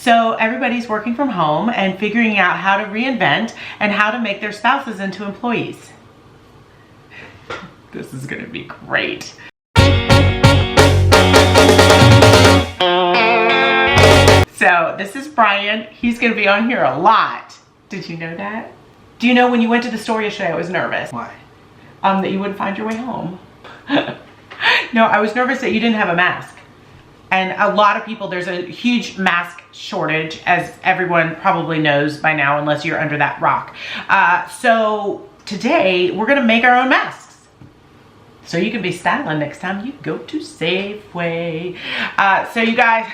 So everybody's working from home and figuring out how to reinvent and how to make their spouses into employees. This is gonna be great. So this is Brian. He's gonna be on here a lot. Did you know that? Do you know when you went to the store yesterday, I was nervous? Why? That you wouldn't find your way home. No, I was nervous that you didn't have a mask. And a lot of people, there's a huge mask shortage, as everyone probably knows by now, unless you're under that rock. So today, we're gonna make our own masks. So you can be styling next time you go to Safeway. So you guys,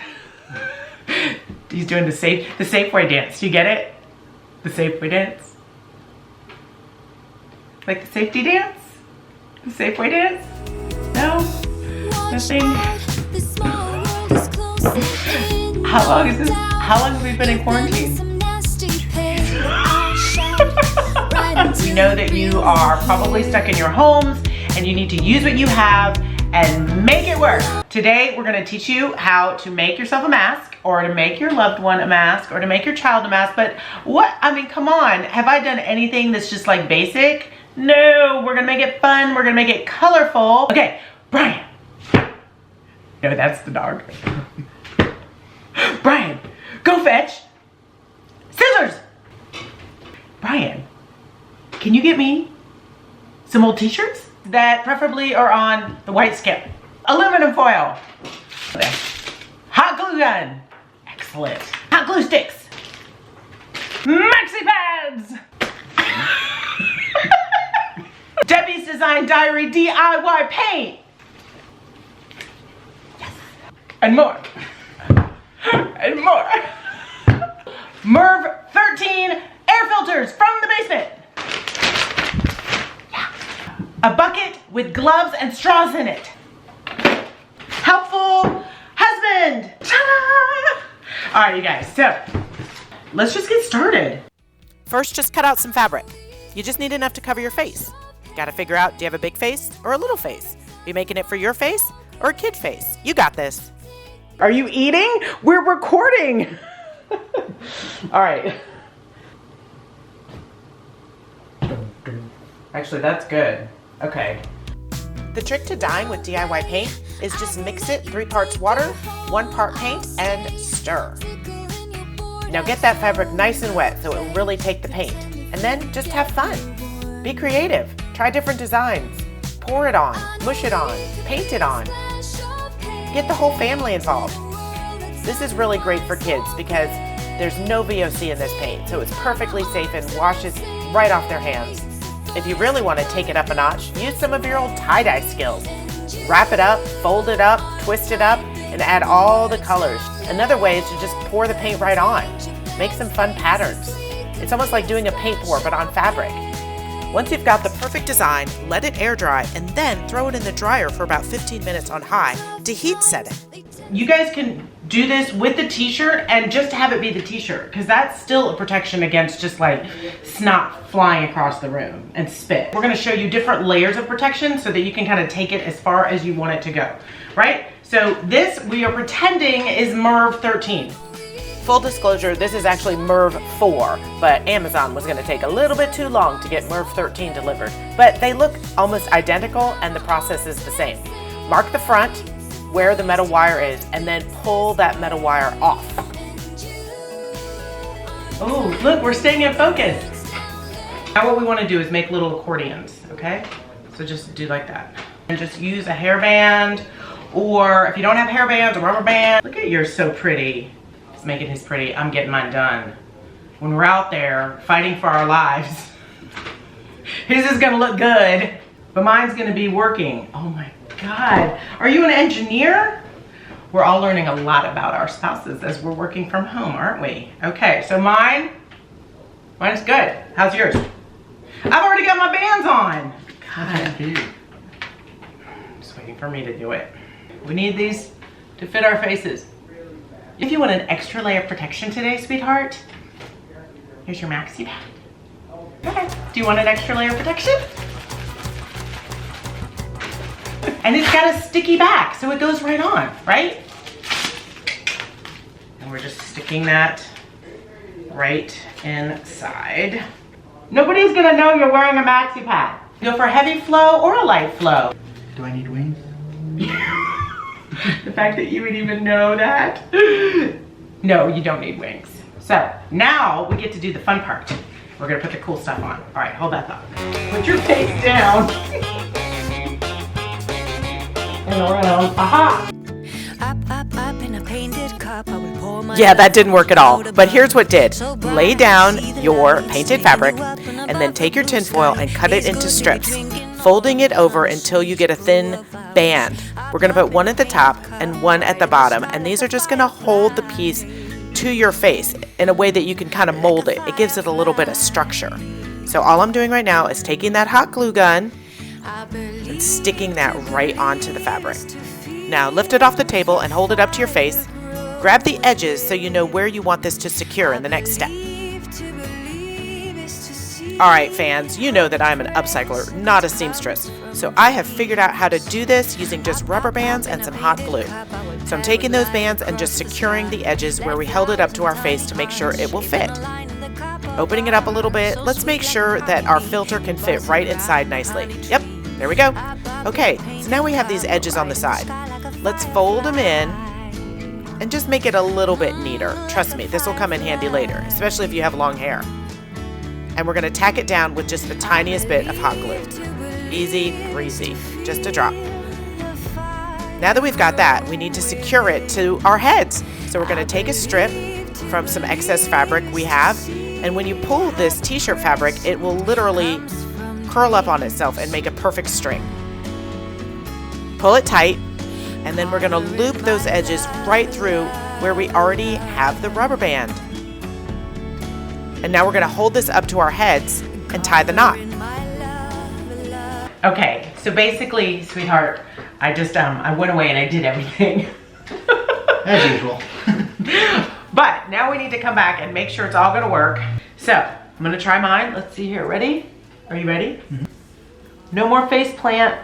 he's doing the Safeway dance. You get it? The Safeway dance? Like the safety dance? The Safeway dance? No? Nothing? How long is this? How long have we been in quarantine? We know that you are probably stuck in your homes and you need to use what you have and make it work. Today, we're gonna teach you how to make yourself a mask, or to make your loved one a mask, or to make your child a mask. But what, I mean, come on. Have I done anything that's just like basic? No, we're gonna make it fun. We're gonna make it colorful. Okay, Brian. No, that's the dog. Brian, go fetch scissors. Brian, can you get me some old t-shirts that preferably are on the white scale? Aluminum foil. Okay. Hot glue gun. Excellent. Hot glue sticks. Maxi pads. Debis Design Diary DIY paint. Yes. And more. And more. Merv 13 air filters from the basement. Yeah. A bucket with gloves and straws in it. Helpful husband. Ta-da! All right, you guys, so let's just get started. First, just cut out some fabric. You just need enough to cover your face. Gotta figure out, do you have a big face or a little face? Are you making it for your face or a kid face? You got this. Are you eating? We're recording. All right. Actually, that's good. Okay. The trick to dyeing with DIY paint is just mix it 3 parts water, 1 part paint, and stir. Now get that fabric nice and wet so it will really take the paint. And then just have fun. Be creative. Try different designs. Pour it on, mush it on, paint it on. Get the whole family involved. This is really great for kids because there's no VOC in this paint, so it's perfectly safe and washes right off their hands. If you really want to take it up a notch, use some of your old tie-dye skills. Wrap it up, fold it up, twist it up, and add all the colors. Another way is to just pour the paint right on. Make some fun patterns. It's almost like doing a paint pour, but on fabric. Once you've got the perfect design, let it air dry and then throw it in the dryer for about 15 minutes on high to heat set it. You guys can do this with the t-shirt and just have it be the t-shirt, because that's still a protection against just like snot flying across the room and spit. We're gonna show you different layers of protection so that you can kind of take it as far as you want it to go, right? So this, we are pretending, is Merv 13. Full disclosure, this is actually Merv 4, but Amazon was gonna take a little bit too long to get Merv 13 delivered. But they look almost identical and the process is the same. Mark the front, where the metal wire is, and then pull that metal wire off. Oh, look, we're staying in focus. Now what we want to do is make little accordions, okay? So just do like that. And just use a hairband, or if you don't have hairbands, a rubber band. Look at yours, so pretty. He's making his pretty. I'm getting mine done. When we're out there fighting for our lives, his is gonna look good, but mine's gonna be working. Oh my God, are you an engineer? We're all learning a lot about our spouses as we're working from home, aren't we? Okay, so mine's good. How's yours? I've already got my bands on. God, just waiting for me to do it. We need these to fit our faces. If you want an extra layer of protection today, sweetheart, here's your maxi pad. Okay, do you want an extra layer of protection? And it's got a sticky back, so it goes right on, right? And we're just sticking that right inside. Nobody's gonna know you're wearing a maxi pad. Go for a heavy flow or a light flow. Do I need wings? The fact that you would even know that. No, you don't need wings. So now we get to do the fun part. We're gonna put the cool stuff on. All right, hold that thought. Put your face down. And around, aha. Yeah, that didn't work at all. But here's what did. Lay down your painted fabric and then take your tinfoil and cut it into strips, folding it over until you get a thin band. We're gonna put one at the top and one at the bottom, and these are just gonna hold the piece to your face in a way that you can kind of mold it. It gives it a little bit of structure. So all I'm doing right now is taking that hot glue gun and sticking that right onto the fabric. Now lift it off the table and hold it up to your face. Grab the edges so you know where you want this to secure in the next step. All right, fans, you know that I'm an upcycler, not a seamstress. So I have figured out how to do this using just rubber bands and some hot glue. So I'm taking those bands and just securing the edges where we held it up to our face to make sure it will fit. Opening it up a little bit, let's make sure that our filter can fit right inside nicely. Yep, there we go. Okay, so now we have these edges on the side. Let's fold them in and just make it a little bit neater. Trust me, this will come in handy later, especially if you have long hair. And we're gonna tack it down with just the tiniest bit of hot glue. Easy breezy, just a drop. Now that we've got that, we need to secure it to our heads. So we're gonna take a strip from some excess fabric we have, and when you pull this t-shirt fabric, it will literally curl up on itself and make a perfect string. Pull it tight, and then we're gonna loop those edges right through where we already have the rubber band. And now we're gonna hold this up to our heads and tie the knot. Okay, so basically, sweetheart, I just, I went away and I did everything. As usual. But now we need to come back and make sure it's all gonna work. So, I'm gonna try mine. Let's see here, ready? Are you ready? Mm-hmm. No more face plant.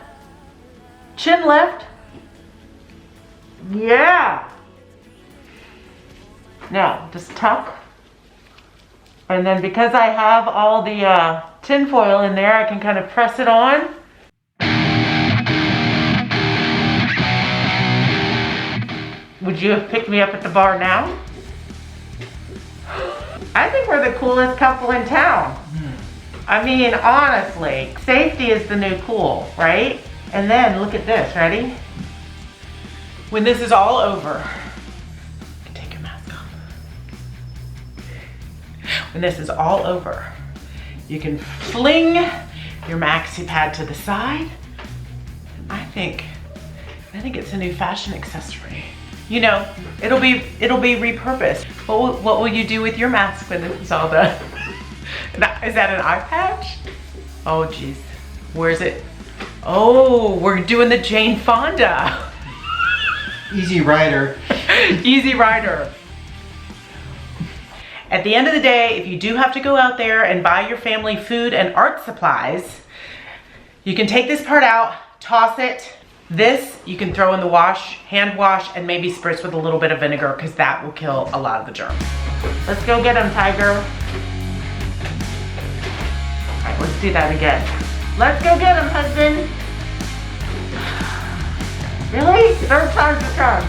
Chin lift. Yeah. Now, just tuck. And then because I have all the tin foil in there, I can kind of press it on. Would you have picked me up at the bar now? I think we're the coolest couple in town. I mean, honestly, safety is the new cool, right? And then look at this, ready? When this is all over, you can take your mask off. When this is all over, you can fling your maxi pad to the side. I think it's a new fashion accessory. You know, it'll be repurposed. What will you do with your mask when this is all done? Is that an eye patch? Oh geez, where's it? Oh, we're doing the Jane Fonda. Easy Rider. Easy Rider. At the end of the day, if you do have to go out there and buy your family food and art supplies, you can take this part out, toss it. This you can throw in the wash, hand wash, and maybe spritz with a little bit of vinegar because that will kill a lot of the germs. Let's go get him, Tiger. All right, let's do that again. Let's go get him, husband. Really? Third time's the charm.